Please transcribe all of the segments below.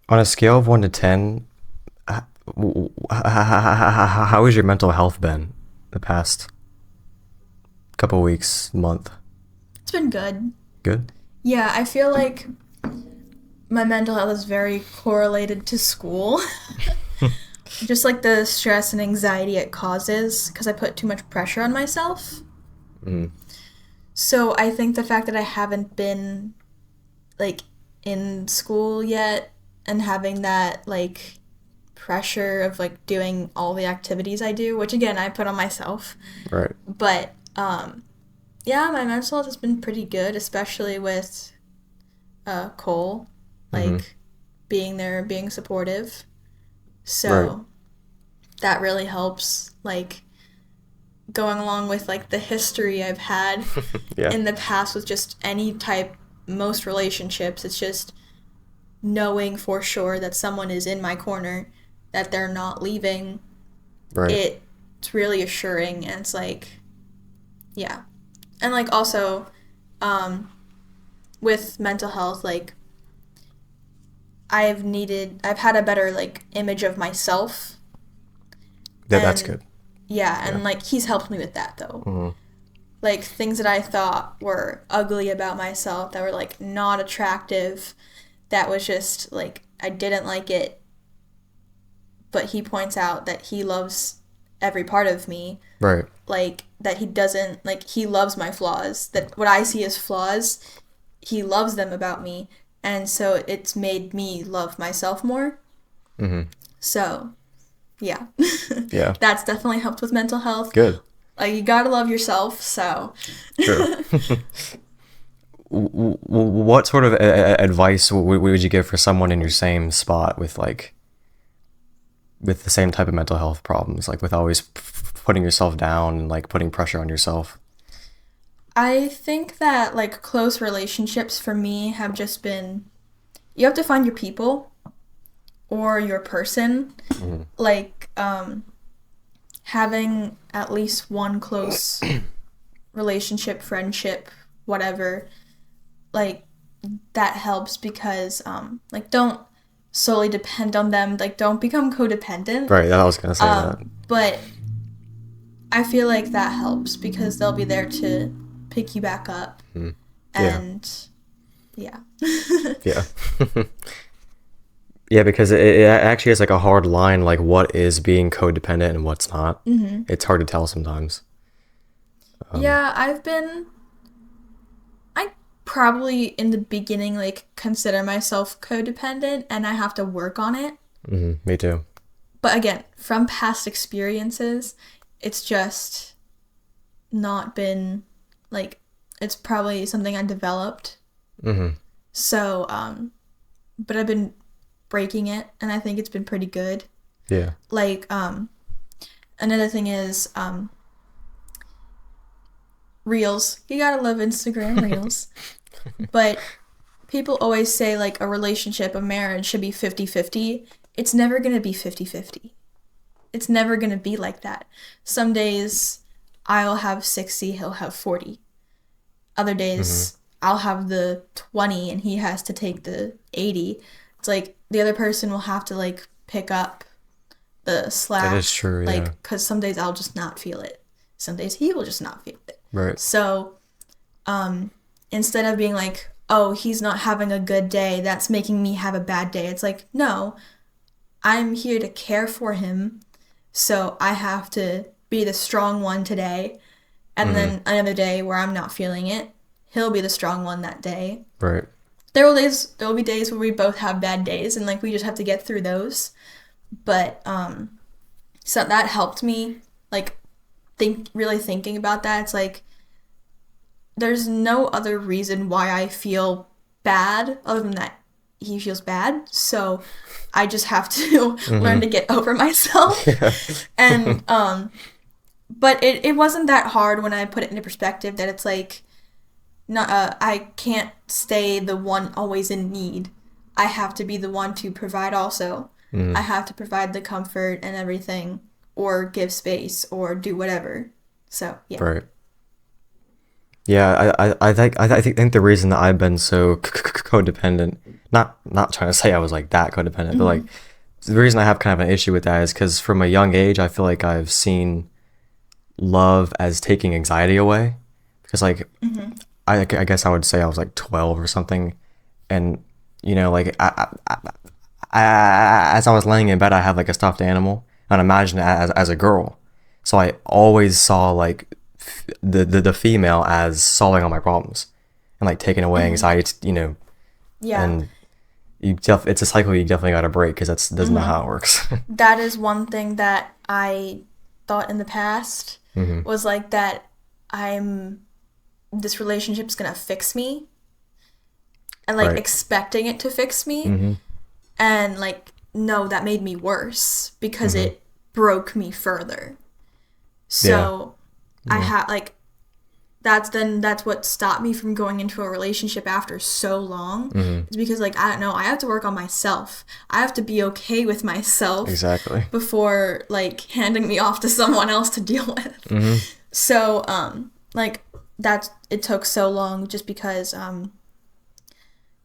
On a scale of 1 to 10, how has your mental health been the past couple weeks, month? It's been good. Good? Yeah, I feel like my mental health is very correlated to school. Just like the stress and anxiety it causes because I put too much pressure on myself. Mm, So I think the fact that I haven't been like in school yet and having that like pressure of like doing all the activities I do, which again I put on myself. right. But yeah, my mental health has been pretty good, especially with Cole, Mm-hmm. like being there, being supportive. Right. So that really helps. Like going along with like the history I've had Yeah. in the past with just any type, most relationships, it's just knowing for sure that someone is in my corner, that they're not leaving. Right. It's really assuring, and it's like, yeah. And like also, um, with mental health, like I've had a better like image of myself, That's and good. yeah, Yeah. and like he's helped me with that though. Mm-hmm. Like things that I thought were ugly about myself, that were like not attractive, that was just like I didn't like it, but he points out that he loves every part of me, Right. like that he doesn't like he loves my flaws, that what I see as flaws, he loves them about me, and so it's made me love myself more. Mm-hmm. So, yeah. Yeah. That's definitely helped with mental health. Good. Like you got to love yourself, so True. What sort of advice would you give for someone in your same spot with like with the same type of mental health problems, like with always putting yourself down and like putting pressure on yourself? I think that like close relationships for me have just been, you have to find your people or your person. Mm-hmm. Like having at least one close relationship, friendship, whatever, like that helps because like don't solely depend on them, like don't become codependent. Right. I was gonna say that. But I feel like that helps because they'll be there to pick you back up, Mm. Yeah. and yeah. Yeah. Yeah, because it actually is like a hard line, like what is being codependent and what's not. Hmm. It's hard to tell sometimes. Um, Yeah, I probably in the beginning like consider myself codependent and I have to work on it. me too. But again, from past experiences, it's just not been like, it's probably something I developed. Hmm. So, but I've been breaking it and I think it's been pretty good. Yeah. Like, another thing is, reels. You gotta love Instagram reels. But people always say like a relationship, a marriage should be 50-50. It's never going to be 50-50. It's never going to be like that. Some days I'll have 60, he'll have 40. Other Hmm. days I'll have the 20 and he has to take the 80. It's like the other person will have to like pick up the That is slack, true. Yeah. like cuz some days I'll just not feel it. Some days he will just not feel it. Right. So, um, instead of being like, oh, he's not having a good day, that's making me have a bad day. It's like, no, I'm here to care for him. So I have to be the strong one today. And Hmm. then another day where I'm not feeling it, he'll be the strong one that day. Right. There will be days where we both have bad days and like we just have to get through those. But so that helped me like really thinking about that. It's like there's no other reason why I feel bad other than that he feels bad. So I just have to learn Hmm. to get over myself. Yeah. And but it wasn't that hard when I put it into perspective that it's like not I can't stay the one always in need. I have to be the one to provide also. I Hmm. have to provide the comfort and everything or give space or do whatever. So, yeah. Right. Yeah, I think the reason that I've been so codependent, not trying to say I was like that codependent, but like Mm-hmm. the reason I have kind of an issue with that is because from a young age, I feel like I've seen love as taking anxiety away. Because like Mm-hmm. I guess I would say I was like 12 or something, and like as I was laying in bed, I had like a stuffed animal, and I imagined it as a girl. So I always saw like the female as solving all my problems and like taking away Mm-hmm. anxiety, Yeah. and it's a cycle you definitely got to break because that's not Mm-hmm. how it works. That is one thing that I thought in the past Hmm. was like that I'm this relationship's gonna fix me and like Right. expecting it to fix me, Hmm. and like no, that made me worse because Hmm. it broke me further. Yeah. So I Yeah. had like that's what stopped me from going into a relationship after so long. Hmm. Is because like I don't know, I have to work on myself. I have to be okay with myself Exactly. before like handing me off to someone else to deal with. Hmm. So like that it took so long just because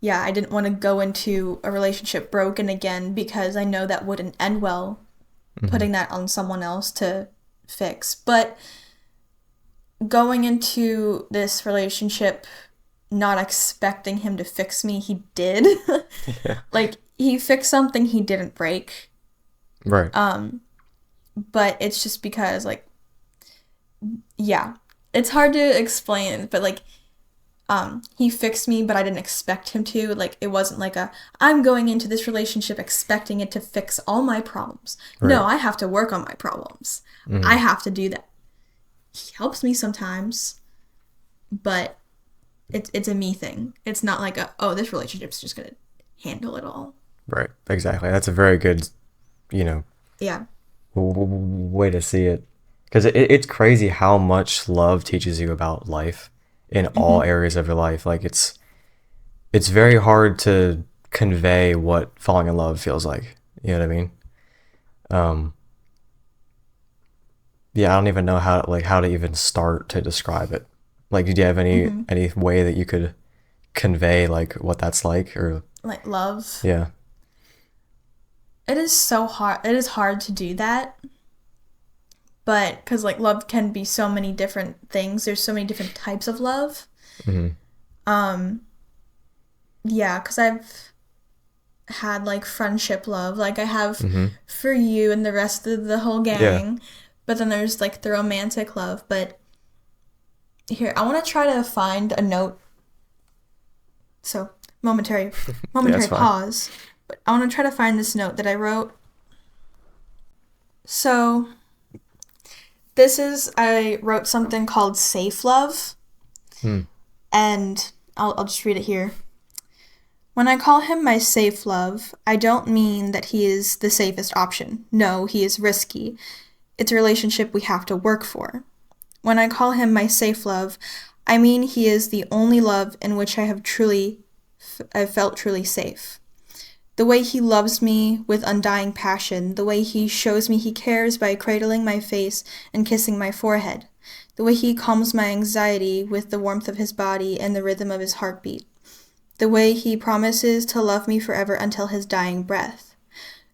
yeah, I didn't want to go into a relationship broken again because I know that wouldn't end well, Hmm. putting that on someone else to fix. But going into this relationship not expecting him to fix me, he did. Yeah. Like he fixed something he didn't break. Right. But it's just because like yeah, it's hard to explain, but like he fixed me but I didn't expect him to. Like it wasn't like a I'm going into this relationship expecting it to fix all my problems. No, Right. I have to work on my problems. I Hmm. have to do that. He helps me sometimes, but it's a me thing. It's not like a oh this relationship's just gonna handle it all. Right. Exactly. That's a very good, you know, Yeah. way to see it. Because it's crazy how much love teaches you about life in all Mm-hmm. areas of your life. Like it's very hard to convey what falling in love feels like. You know what I mean? Um, yeah, I don't even know how to even start to describe it. Like, do you have Mm-hmm. any way that you could convey like what that's like? Or Like love. yeah. It is so hard. It is hard to do that, but because like love can be so many different things. There's so many different types of love. Hmm. Um, yeah, because I've had like friendship love, like I have Hmm. for you and the rest of the whole Yeah. gang. But then there's like the romantic love. But here, I want to try to find a note. So momentary, Yeah, it's momentary fine. pause. But I want to try to find this note that I wrote. So I wrote something called safe love, Hmm. and I'll just read it here. When I call him my safe love, I don't mean that he is the safest option. No, he is risky. It's a relationship we have to work for. When I call him my safe love, I mean he is the only love in which I've felt truly safe. The way he loves me with undying passion, the way he shows me he cares by cradling my face and kissing my forehead, the way he calms my anxiety with the warmth of his body and the rhythm of his heartbeat, the way he promises to love me forever until his dying breath,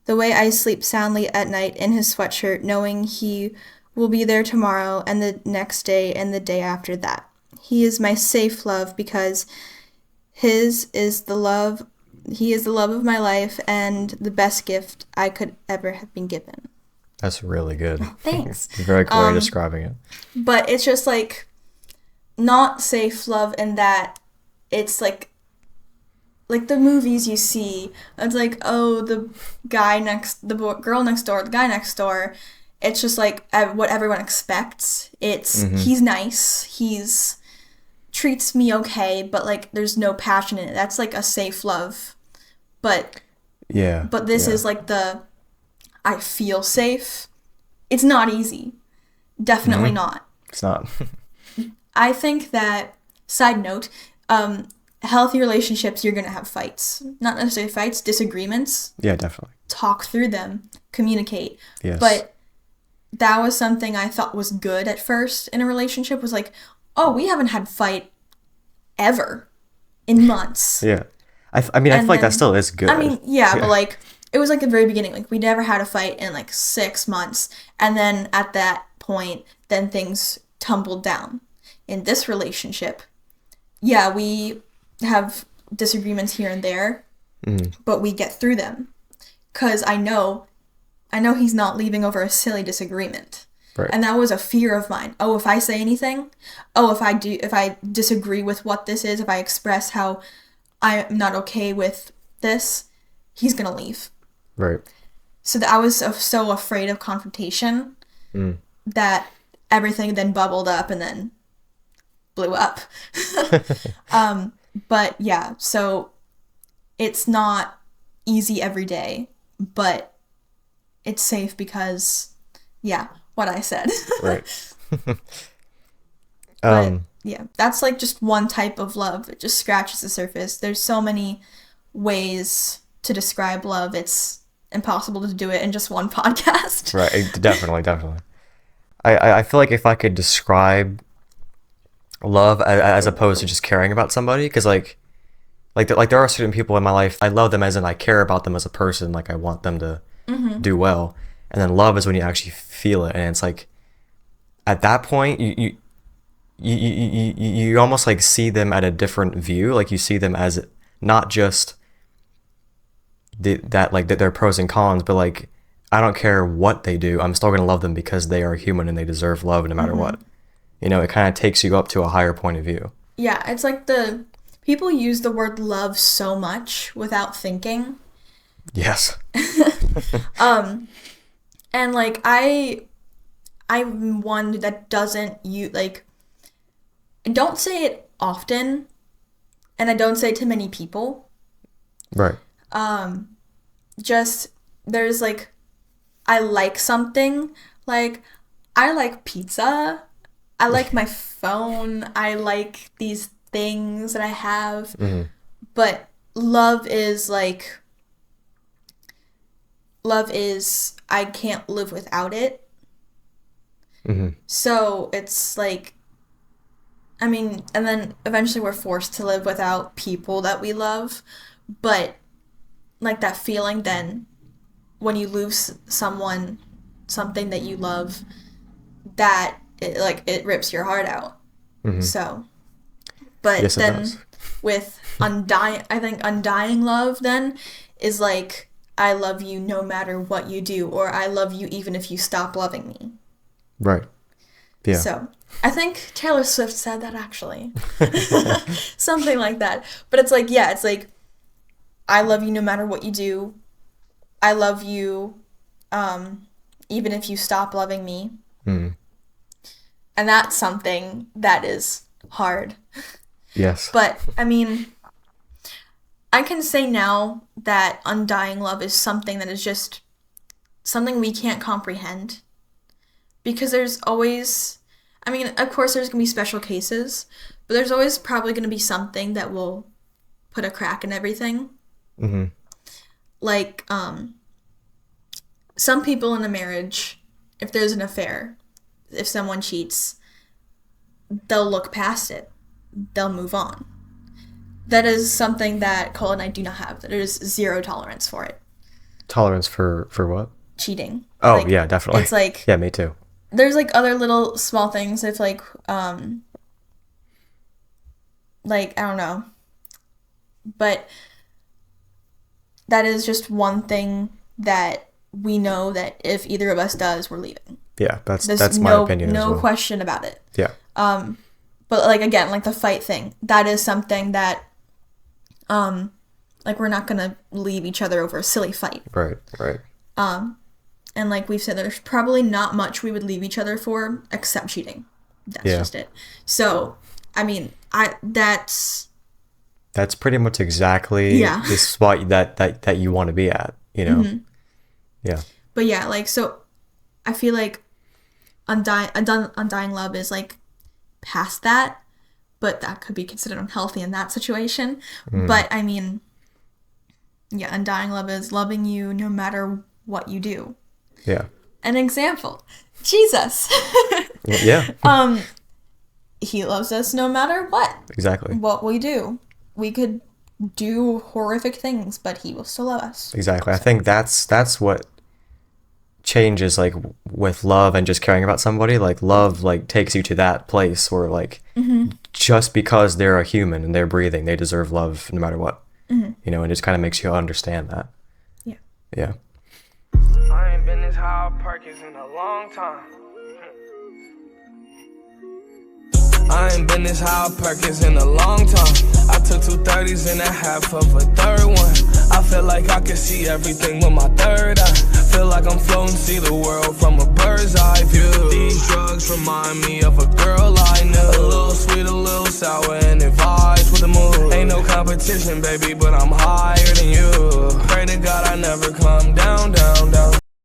the way I sleep soundly at night in his sweatshirt knowing he will be there tomorrow and the next day and the day after that. He is my safe love because his is the love he is the love of my life and the best gift I could ever have been given. That's really good. Thanks. It's a very cool way of describing it. But it's just like not safe love in that it's like the movies you see. It's like oh girl next door, the guy next door. It's just like what everyone expects. It's Hmm. he's nice. He's treats me okay, but like there's no passion in it. That's like a safe love. But Yeah. this Yeah. is like the I feel safe. It's not easy. Definitely Hmm. not. It's not. I think that side note, healthy relationships you're gonna have fights. Not necessarily fights, disagreements. Yeah, definitely. Talk through them, communicate. Yes. But that was something I thought was good at first in a relationship was like oh, we haven't had a fight ever in months. Yeah. I mean, I feel like that then- still is good. I mean, yeah, but like it was like the very beginning. Like we never had a fight in like 6 months, and then at that point, then things tumbled down. In this relationship, yeah, we have disagreements here and there, but we get through them. Cause I know he's not leaving over a silly disagreement. Right. And that was a fear of mine. Oh, if I say anything, if I disagree with what this is, if I express how I'm not okay with this, he's gonna leave. Right. So I was so afraid of confrontation that everything then bubbled up and then blew up. But yeah, so it's not easy every day, but it's safe because, yeah, what I said. Right. But yeah, that's like just one type of love. It just scratches the surface. There's so many ways to describe love. It's impossible to do it in just one podcast. Right. Definitely. I feel like if I could describe love as opposed to just caring about somebody, because like there are certain people in my life, I love them as in I care about them as a person, like I want them to do well. And then love is when you actually feel it, and it's like at that point you almost like see them at a different view. Like you see them as not just that their pros and cons, but like I don't care what they do, I'm still gonna love them because they are human and they deserve love no matter what. You know, it kind of takes you up to a higher point of view. Yeah, it's like people use the word love so much without thinking. Yes. And like I'm one that doesn't I don't say it often, and I don't say it to many people. Right. Just there's like I like something, like I like pizza, I like my phone, I like these things that I have, but love is I can't live without it. So it's like, I mean, and then eventually we're forced to live without people that we love, but like that feeling then when you lose something that you love, that it rips your heart out. So, but yes, then does. with undying love then is like, I love you no matter what you do, or I love you even if you stop loving me. Right. Yeah. So I think Taylor Swift said that actually. Something like that. But it's like, yeah, it's like, I love you no matter what you do. I love you even if you stop loving me. And that's something that is hard. Yes. But, I mean, I can say now that undying love is something that is just something we can't comprehend. Because there's always, I mean, of course there's going to be special cases, but there's always probably going to be something that will put a crack in everything. Like, some people in a marriage, if there's an affair, if someone cheats, they'll look past it. They'll move on. That is something that Cole and I do not have. There is zero tolerance for it. Tolerance for what? Cheating. Oh, like, yeah, definitely. It's like, yeah, me too. There's like other little small things. It's like, I don't know. But that is just one thing that we know that if either of us does, we're leaving. Yeah, that's There's my opinion no as well. question about it. Yeah. But like again, like the fight thing, that is something that, like we're not gonna leave each other over a silly fight. Right. And like we've said, there's probably not much we would leave each other for except cheating. That's just it. So, I mean, that's pretty much exactly the spot that you want to be at, you know? Yeah. But yeah, like, so I feel like undying love is like past that, but that could be considered unhealthy in that situation. But I mean, yeah, undying love is loving you no matter what you do. Yeah. An example, Jesus. Yeah. he loves us no matter Exactly. what we do. We could do horrific things, but he will still love us. Exactly. I think that's what changes, like, with love and just caring about somebody. Like, love, like, takes you to that place where, like, just because they're a human and they're breathing, they deserve love no matter what. You know, and it just kind of makes you understand that. Yeah. Yeah. I ain't been this high Perkins in a long time. I ain't been this high Perkins in a long time. I took 2 30s and a half of a third one. I feel like I can see everything with my third eye. Feel like I'm floating, see the world from a bird's eye view. These drugs remind me of a girl I knew. A little sweet, a little sour, and it vibes with the mood. Ain't no competition, baby, but I'm higher than you. Pray to God I never come down